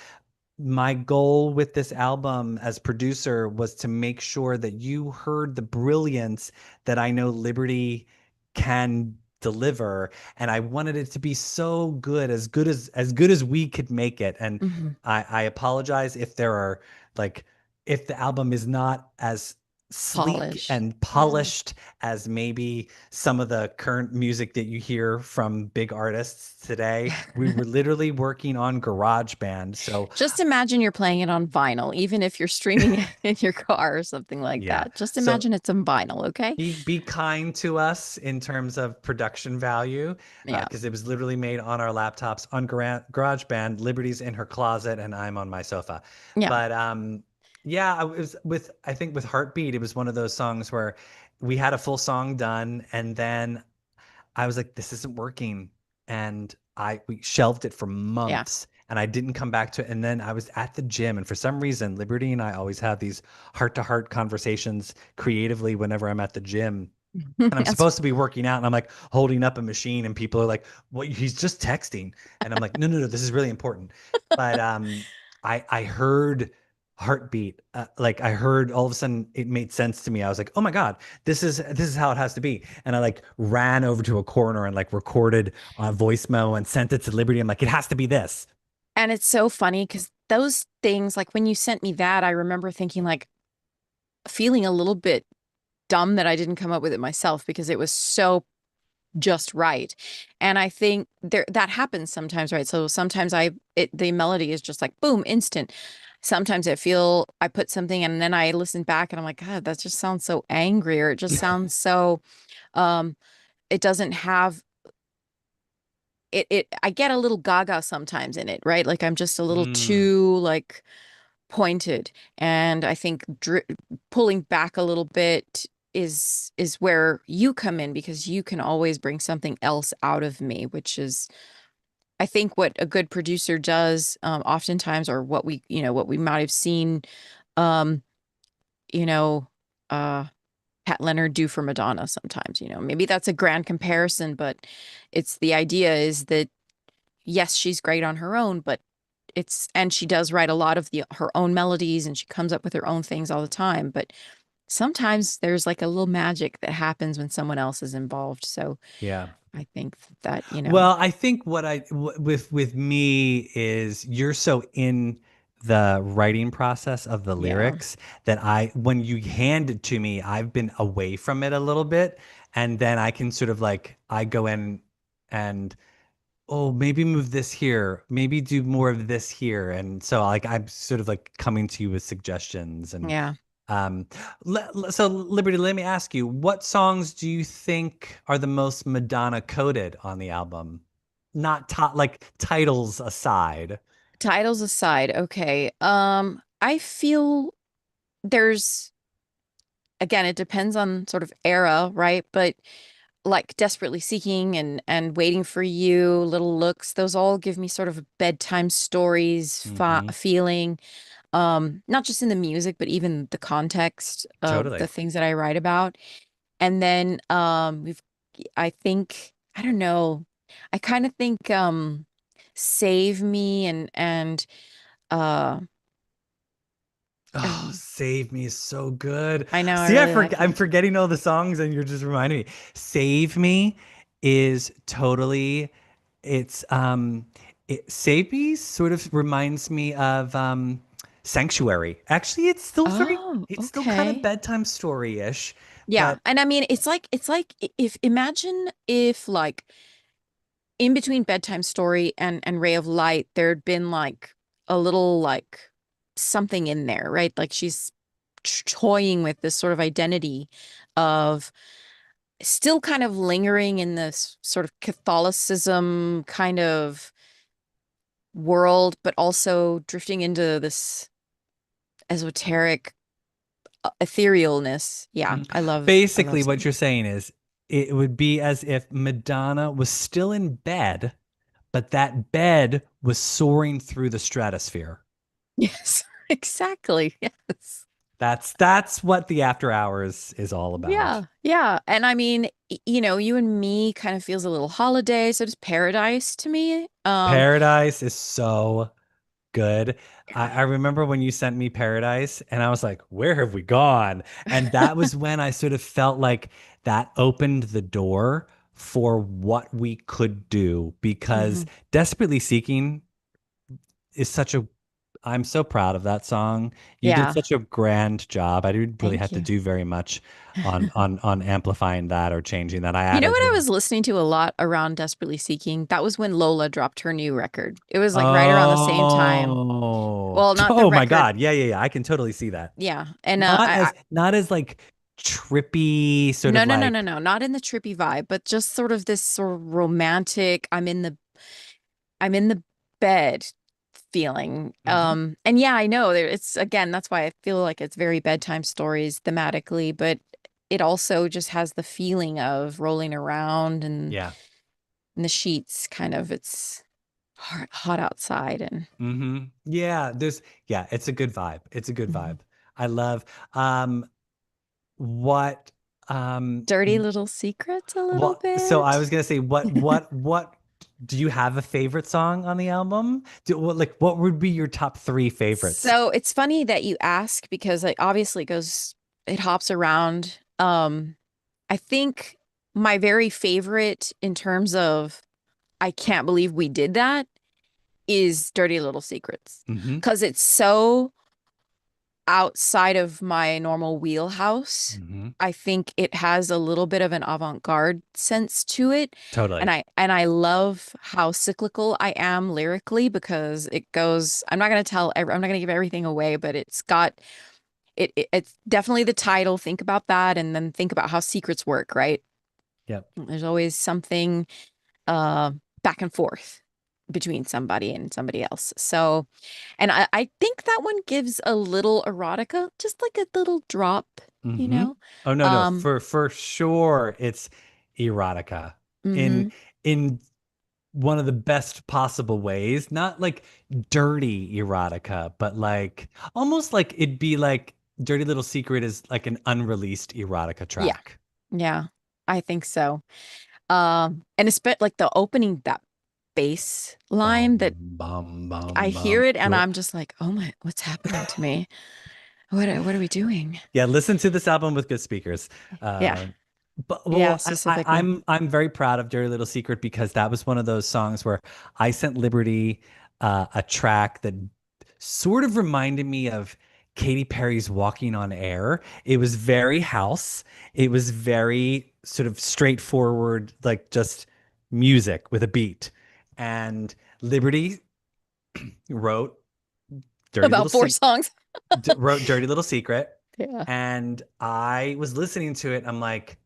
my goal with this album as producer was to make sure that you heard the brilliance that I know Liberty can deliver, and I wanted it to be so good, as good as we could make it. And Hmm. I apologize if there are like if the album is not as sleek Polish. and Yeah. polished as maybe some of the current music that you hear from big artists today. We were literally working on GarageBand. So Just imagine you're playing it on vinyl, even if you're streaming it in your car or something like yeah. that. Just So imagine it's on vinyl, okay? be kind to us in terms of production value, Yeah. because it was literally made on our laptops on GarageBand. Liberty's in her closet, and I'm on my sofa. Yeah. But yeah, I think with Heartbeat, it was one of those songs where we had a full song done, and then I was like, this isn't working. And we shelved it for Yeah. months and I didn't come back to it. And then I was at the gym, and for some reason, Liberty and I always have these heart to heart conversations creatively whenever I'm at the gym. And I'm That's supposed to be working out, and I'm like holding up a machine, and people are like, "What? He's just texting." And I'm like, "No, no, no, this is really important." But I heard heartbeat, like I heard all of a sudden it made sense to me. I was like, "Oh my God, this is how it has to be." And I like ran over to a corner and like recorded a voice memo and sent it to Liberty. I'm like, "It has to be this." and it's so funny because those things, like when you sent me that, I remember thinking like feeling a little bit dumb that I didn't come up with it myself because it was so just right. And I think that happens sometimes, right? So sometimes the melody is just like boom, instant. Sometimes I put something and then I listen back and I'm like, God, that just sounds so angry, or it just sounds so um it doesn't have it I get a little gaga sometimes in it, right? Like I'm just a little Mm, too like pointed. And I think pulling back a little bit is where you come in, because you can always bring something else out of me, which is I think what a good producer does, oftentimes, or what what we might have seen, um, you know, uh, Pat Leonard do for Madonna sometimes. Maybe that's a grand comparison, but it's the idea is that yes, she's great on her own, but and she does write a lot of her own melodies and she comes up with her own things all the time. But sometimes there's like a little magic that happens when someone else is involved. So yeah. I think that, Well, I think with me is you're so in the writing process of the yeah, lyrics that when you hand it to me, I've been away from it a little bit, and then I can sort of like I go in and oh, maybe move this here, maybe do more of this here, and so like I'm sort of like coming to you with suggestions. And yeah. um, so Liberty, let me ask you, what songs do you think are the most Madonna coded on the album? Not top, like titles aside. Titles aside, okay. I feel there's again, it depends on sort of era, right? But like Desperately Seeking and Waiting for You, Little Looks, those all give me sort of a bedtime stories Hmm. feeling. Not just in the music, but even the context of the Totally. things that I write about. And then I think, I don't know, I kind of think Save Me and uh Oh, oh, Save Me is so good. I know I See, really like I'm it. forgetting all the songs and you're just reminding me. Save Me is totally it's Save Me sort of reminds me of Sanctuary. Actually, Oh, it's still kind of okay. bedtime story-ish, Yeah. but And I mean, it's like if imagine if like in between Bedtime Story and Ray of Light, there'd been like a little like something in there, right? Like she's toying with this sort of identity of still kind of lingering in this sort of Catholicism kind of world, but also drifting into this esoteric etherealness. Yeah, Mhm. I love Basically what Save you're Me. saying is it would be as if Madonna was still in bed, but that bed was soaring through the stratosphere. Yes, exactly. Yes. That's what the After Hours is all about. Yeah, yeah. And I mean, You and Me kind of feels a little holiday, so does Paradise to me. Paradise is so good. I Yeah. remember when you sent me Paradise and I was like, where have we gone? And that was when I sort of felt like that opened the door for what we could do because Mhm. Desperately Seeking is such a I'm so proud of that song. You did Yeah, such a grand job. I didn't really thank have to you. do very much on amplifying that or changing that. I You know added what I the was listening to a lot around Desperately Seeking? That was when Lola dropped her new record. It was like right around the same time. Oh, Well, not the oh my record. God. Yeah, yeah, yeah. I can totally see that. Yeah. And Not not as like trippy, sort no, of no, no, no, like no, not in the trippy vibe, but just sort of this sort of romantic, I'm in the bed feeling. Mhm. And yeah, I know it's again, that's why I feel like it's very bedtime stories thematically, but it also just has the feeling of rolling around and Yeah. in the sheets, kind of. It's hot outside and Yeah, yeah, it's a good vibe. It's a good Mhm. vibe. I love um what um Dirty little secrets a little so I bit. was gonna say what do you have a favorite song on the album? What would be your top three favorites? So it's funny that you ask because like obviously it hops around. I think my very favorite in terms of I can't believe we did that is Dirty Little Secrets Hmm. because it's so outside of my normal wheelhouse. Hmm. I think it has a little bit of an avant-garde sense to it. And Totally. I love how cyclical I am lyrically because it goes, I'm not going to I'm not going to give everything away, but it's definitely the title. Think about that and then think about how secrets work, right? Yep. There's always something uh back and forth between somebody and somebody else. So, and I think that one gives a little erotica, just like a little drop, you Hmm. know? Oh no, Um, for sure it's erotica in hmm in one of the best possible ways. Not like dirty erotica, but like almost like it'd be like Dirty Little Secret is like an unreleased erotica Yeah, track. yeah, I think so. And it's like the opening, that bass line that Bum, bum, I bum, hear bum. it and I'm just like, oh my, what's happening to me? What are we doing? Yeah, listen to this album with good speakers. Yeah, Uh, but yeah, well, specifically. I'm very proud of Dirty Little Secret because that was one of those songs where I sent Liberty a track that sort of reminded me of Katy Perry's Walking on Air. It was very house. It was very sort of straightforward, like just music with a beat. And Liberty wrote Dirty About Little four Secret songs. wrote Dirty Little Secret, Yeah, and I was listening to it. I'm like,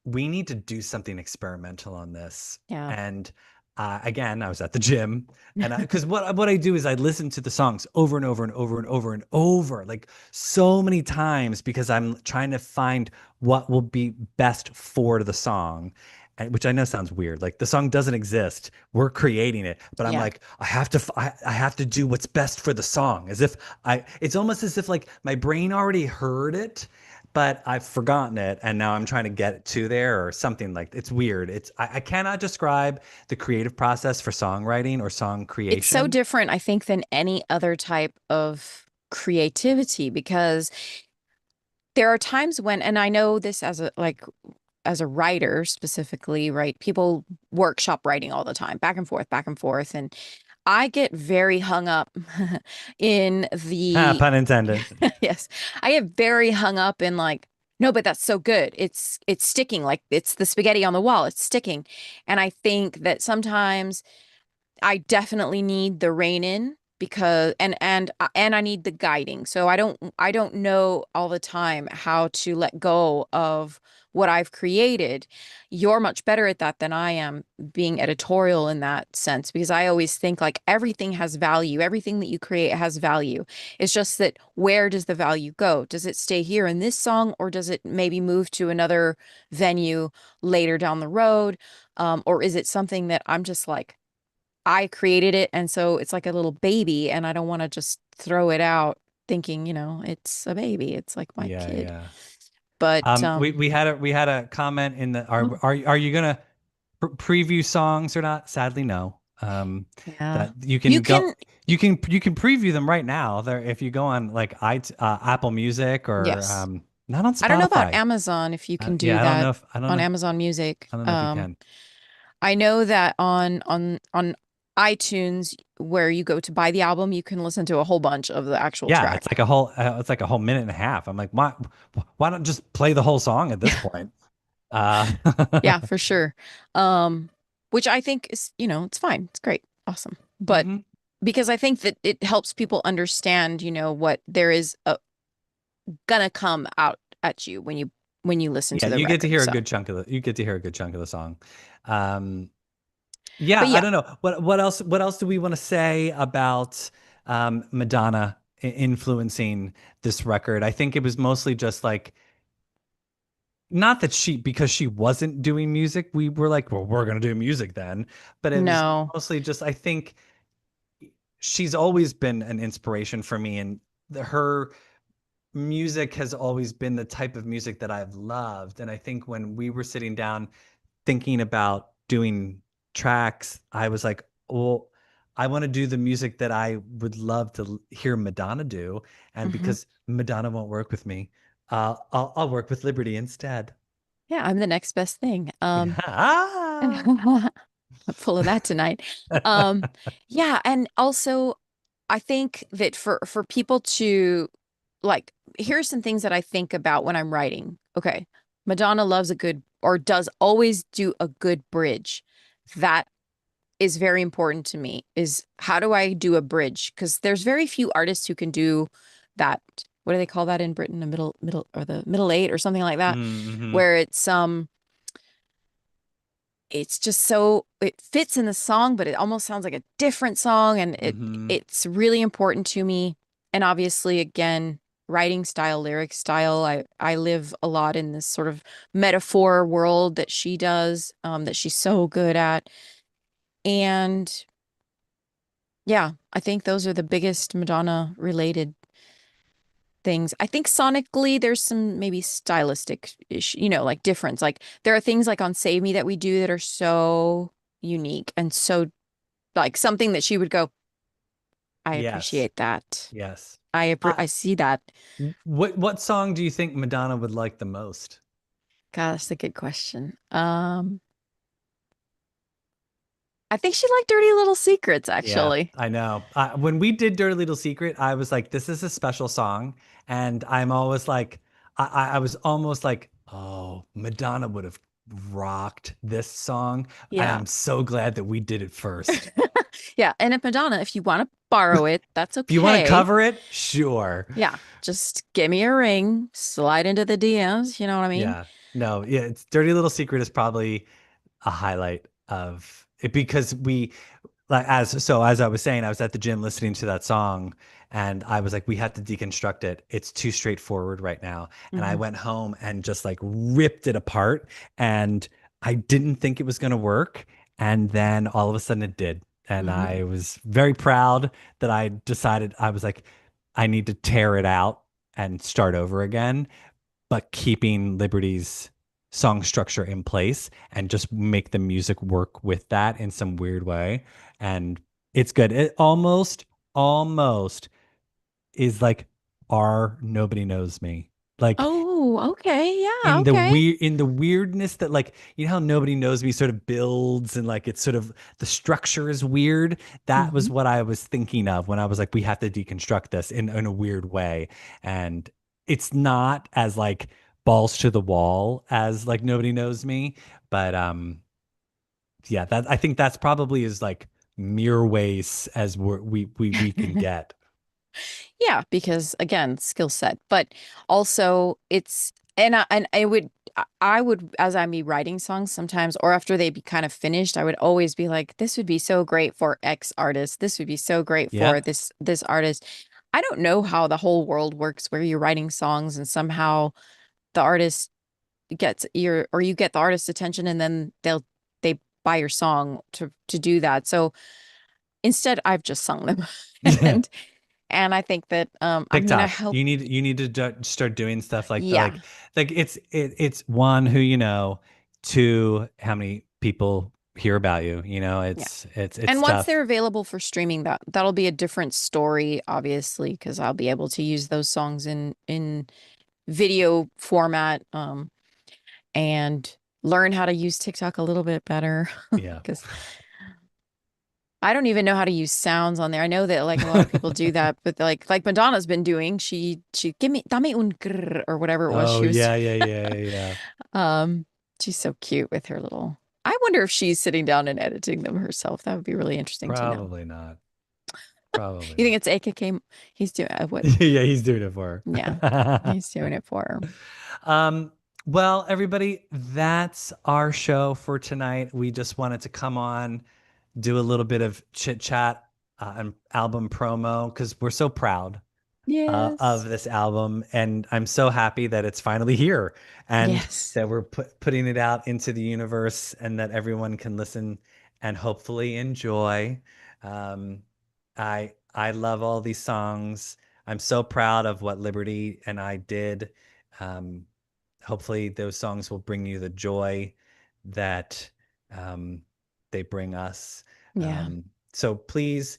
we need to do something experimental on this. yeah. And again, I was at the gym, and because what I do is I listen to the songs over and over and over and over and over, like so many times, because I'm trying to find what will be best for the song. Which I know sounds weird. Like the song doesn't exist. We're creating it. But I'm Yeah. like, I have to do what's best for the song. As if it's almost as if like my brain already heard it, but I've forgotten it and now I'm trying to get it to there or something. Like it's weird. I cannot describe the creative process for songwriting or song It's so creation. different, I think, than any other type of creativity because there are times when, and I know this as as a writer specifically, right? People workshop writing all the time, back and forth, back and forth. And I get very hung up in Ah, the, pun intended. yes, I get very hung up in like, no, but that's so good. It's sticking like it's the spaghetti on the wall. It's sticking. And I think that sometimes I definitely need the rein in because and I need the guiding. So I don't know all the time how to let go of what I've created. You're much better at that than I am being editorial in that sense because I always think like everything has value. Everything that you create has value. It's just that where does the value go? Does it stay here in this song or does it maybe move to another venue later down the road? Or is it something that I'm just like I created it, and so it's like a little baby, and I don't want to just throw it out thinking, it's a baby. It's like my Yeah, kid. yeah. But We had a comment in the oh, are you gonna preview songs or not? Sadly, no. yeah. That you You can go can, you can preview them right now. There, if you go on like Apple Music or yes. not on I don't know about Spotify. Amazon if you can do Yeah, I don't know that if on Amazon Music. I don't know if you can. I know that on iTunes where you go to buy the album, you can listen to a whole bunch of the actual Yeah, track. it's like a whole minute and a half. I'm like, why not just play the whole song at this point? Uh, Yeah, for sure. Which I think is, it's fine. It's great. Awesome. But mhm. because I think that it helps people understand, what there is gonna come out at you when you listen Yeah, to the you get to record. hear a So, good chunk of the you get to hear a good chunk of the song. Um, yeah, but I yeah, don't know. What else do we want to say about Madonna influencing this record? I think it was mostly just like not that because she wasn't doing music, we were like, well, we're gonna do music then. But it was No. mostly just, I think she's always been an inspiration for me, and her music has always been the type of music that I've loved. And I think when we were sitting down thinking about doing tracks, I was like, well, I want to do the music that I would love to hear Madonna do. And Hmm. because Madonna won't work with me, I'll work with Liberty instead. Yeah, I'm the next best thing. Yeah. Ah! I'm full of that tonight. Um, yeah, and also I think that for people to like, here's some things that I think about when I'm writing. Okay, Madonna loves a good or does always do a good bridge. That is very important to me. Is how do I do a bridge? Because there's very few artists who can do that. What do they call that in Britain? The middle or the middle eight or something like that, Mm-hmm. where it's just so it fits in the song, but it almost sounds like a different song, and Mm-hmm. it's really important to me. And obviously, again, writing style, lyric style, I live a lot in this sort of metaphor world that she does, that she's so good at. And yeah, I think those are the biggest Madonna related things. I think sonically there's some maybe stylistic ish, like difference. Like there are things like on Save Me that we do that are so unique and so like something that she would go, I Yes. appreciate that. Yes. I see that. What song do you think Madonna would like the most? God, that's a good question. I think she liked Dirty Little Secrets, Yeah, actually. I know. When we did Dirty Little Secret, I was like, this is a special song. And I'm always like, I was almost like, oh, Madonna would have rocked this song. And Yeah. I'm so glad that we did it first. Yeah. And if Madonna, if you want to borrow it, that's If you want to okay. cover it, sure. Yeah. Just give me a ring, slide into the DMs. You know what I mean? Yeah. No, yeah, it's Dirty Little Secret is probably a highlight of it because as I was saying, I was at the gym listening to that song and I was like, we have to deconstruct it. It's too straightforward right now. And I Hmm. went home and just like ripped it apart and I didn't think it was going to work. And then all of a sudden it did. And Hmm. I was very proud that I decided I was like, I need to tear it out and start over again, but keeping Liberty's song structure in place and just make the music work with that in some weird way. And it's good. It almost is like our Nobody Knows Me. Like Oh, okay. Yeah. Okay. in the weirdness that, like, you know how Nobody Knows Me sort of builds and like it's sort of the structure is weird. That was Hmm. what I was thinking of when I was like, we have to deconstruct this in a weird way. And it's not as like balls to the wall as like Nobody Knows Me, but yeah, that I think that's probably as like mirror ways as we can get. Yeah, because again, skill set, but also it's and I would as I'm be writing songs sometimes or after they be kind of finished, I would always be like, this would be so great for X artist. This would be so great for Yep. this artist. I don't know how the whole world works where you're writing songs and somehow the artist gets your or you get the artist's attention and then they buy your song to do that. So instead I've just sung them. And and I think that I'm gonna TikTok. help. You need to start doing stuff like the Yeah, like it's one, who you know, two, how many people hear about you. You know, yeah. it's And once tough. they're available for streaming, that'll be a different story, obviously, because I'll be able to use those songs in video format, and learn how to use TikTok a little bit better. Yeah. Because I don't even know how to use sounds on there. I know that like a lot of people do that, but like Madonna's been doing, she give me dame un grrr, or whatever it was Oh she was. yeah, yeah, yeah, yeah, yeah. Um, she's so cute with her little. I wonder if she's sitting down and editing them herself. That would be really interesting to know. Probably not. Probably You think not. it's AKK? He's doing what? Yeah, he's doing it for Yeah, her. he's doing it for her. Um, well, everybody, that's our show for tonight. We just wanted to come on, do a little bit of chit chat and album promo because we're so proud. Yes. of this album, and I'm so happy that it's finally here and Yes. that we're putting it out into the universe and that everyone can listen and hopefully enjoy. Um, I love all these songs. I'm so proud of what Liberty and I did. Um, Hopefully, those songs will bring you the joy that um, they bring us. Yeah. Um, so please,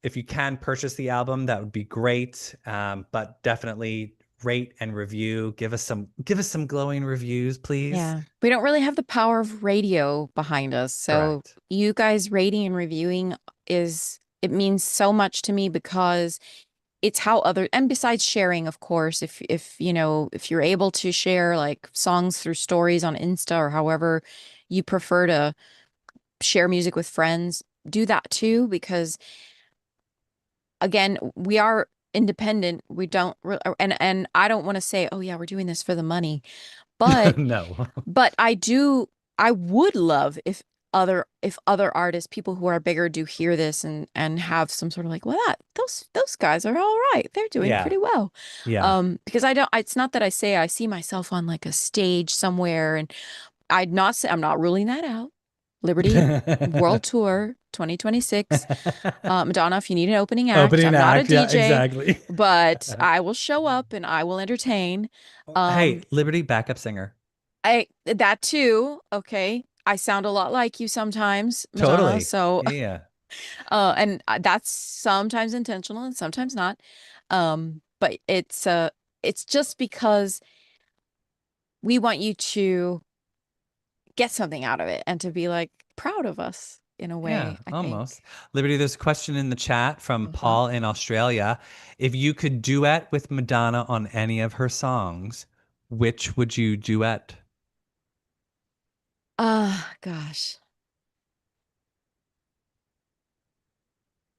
if you can purchase the album, that would be great. But definitely rate and review. Give us some glowing reviews, please. Yeah. We don't really have the power of radio behind us. So Correct. you guys rating and reviewing it means so much to me because it's how other, and besides sharing, of course, if you're able to share like songs through stories on Insta or however you prefer to share music with friends, do that too, because again, we are independent. We don't re and I don't want to say, oh yeah, we're doing this for the money, but No. I do, I would love if other artists, people who are bigger do hear this and have some sort of like, well, those guys are all right. They're doing Yeah. pretty well. Yeah. Because it's not that I say I see myself on like a stage somewhere and I'm not ruling that out. Liberty World Tour 2026. Madonna, if you need an opening act, Opening I'm not a act. Yeah, DJ, exactly. but I will show up and I will entertain. Hey, Um, Liberty backup singer. I that too. Okay. I sound a lot like you sometimes, Madonna. Totally. So, Yeah. and that's sometimes intentional and sometimes not. But it's just because we want you to get something out of it and to be like proud of us in a Yeah, way, I almost. think. Liberty, there's a question in the chat from Uh-huh. Paul in Australia. If you could duet with Madonna on any of her songs, which would you duet? Ah, gosh.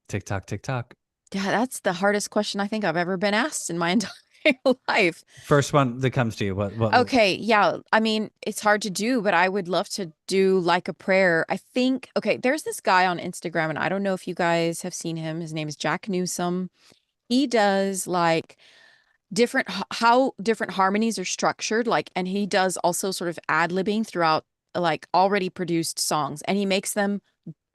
Tick tock, tick tock. Yeah, that's the hardest question I think I've ever been asked in my entire life. First one that comes to you. What? Okay, yeah. I mean, it's hard to do, but I would love to do like a prayer. I think, okay, there's this guy on Instagram, and I don't know if you guys have seen him. His name is Jack Newsome. He does like how different harmonies are structured, like, and he does also sort of ad-libbing throughout like already produced songs, and he makes them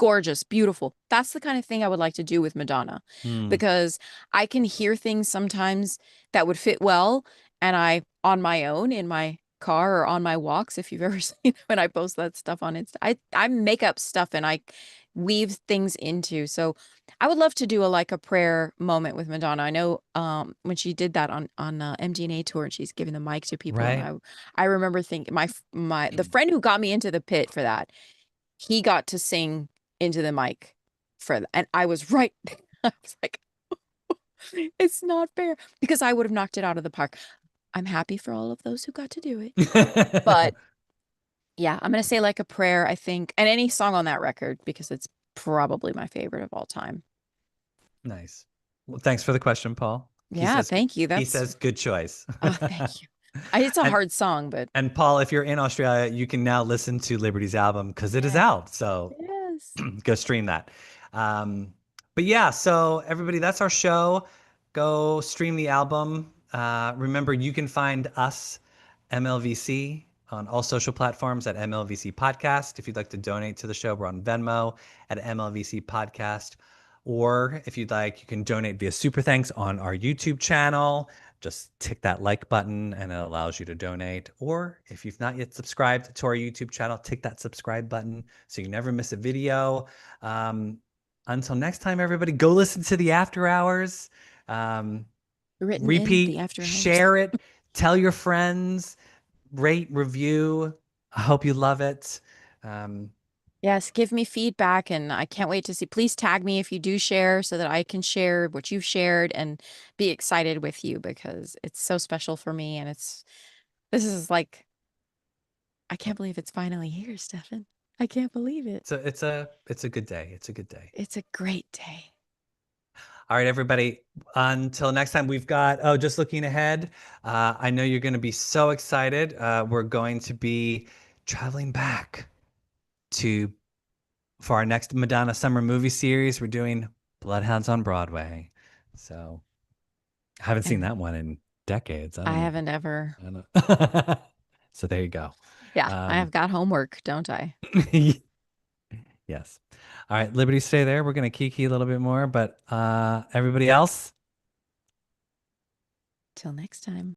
gorgeous, beautiful. That's the kind of thing I would like to do with Madonna Hmm. because I can hear things sometimes that would fit well. And on my own in my car or on my walks, if you've ever seen when I post that stuff on Insta, I make up stuff and I weave things into. So I would love to do like a prayer moment with Madonna. I know when she did that on MDNA tour and she's giving the mic to people, and Right. I remember thinking the friend who got me into the pit for that, he got to sing into the mic for that. And I was right. I was like, it's not fair because I would have knocked it out of the park. I'm happy for all of those who got to do it. But yeah, I'm going to say like a prayer, I think, and any song on that record because it's probably my favorite of all time. Nice. Well, thanks for the question, Paul. He Yeah, says thank you. he That's, says good choice. oh, thank you. It's a And hard song, but and Paul, if you're in Australia, you can now listen to Liberty's album because it is yeah. out. So Yes. go stream that. Um, but yeah, so everybody, that's our show. Go stream the album. Remember, you can find us, MLVC, on all social platforms at MLVC Podcast. If you'd like to donate to the show, we're on Venmo at MLVC Podcast. Or if you'd like, you can donate via Super Thanks on our YouTube channel. Just tick that like button and it allows you to donate. Or if you've not yet subscribed to our YouTube channel, tick that subscribe button so you never miss a video. Um, until next time, everybody, go listen to the After Hours. Um, Written in the Repeat, after hours. share it, tell your friends, rate, review. I hope you love it. Um, Yes, give me feedback and I can't wait to see. Please tag me if you do share so that I can share what you've shared and be excited with you because it's so special for me and this is like I can't believe it's finally here, Stefan. I can't believe it. it's a good day. It's a good day. It's a great day. All right, everybody. Until next time, we've got, oh, just looking ahead. I know you're going to be so excited. We're going to be traveling back to, for our next Madonna Summer Movie Series, we're doing Bloodhounds on Broadway. So I haven't seen And that one in decades. I I don't even. haven't ever. I don't. So there you go. Yeah, I Um, have got homework, don't I? yes. All right, Liberty, stay there. We're gonna kiki a little bit more, but everybody else. Till next time.